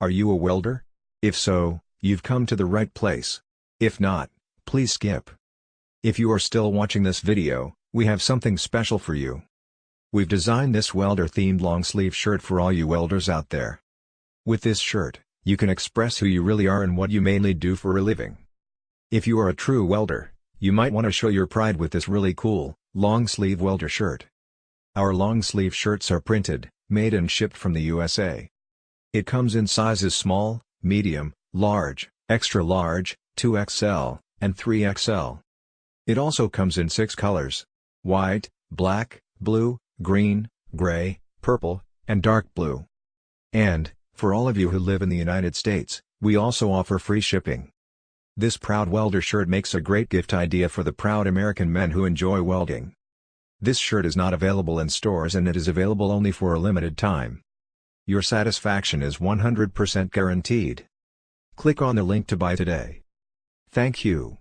Are you a welder? If so, you've come to the right place. If not, please skip. If you are still watching this video, we have something special for you. We've designed this welder-themed long-sleeve shirt for all you welders out there. With this shirt, you can express who you really are and what you mainly do for a living. If you are a true welder, you might want to show your pride with this really cool, long-sleeve welder shirt. Our long-sleeve shirts are printed, made and shipped from the USA. It comes in sizes small, medium, large, extra large, 2XL, and 3XL. It also comes in 6 colors: white, black, blue, green, gray, purple, and dark blue. And, for all of you who live in the United States, we also offer free shipping. This proud welder shirt makes a great gift idea for the proud American men who enjoy welding. This shirt is not available in stores and it is available only for a limited time. Your satisfaction is 100% guaranteed. Click on the link to buy today. Thank you.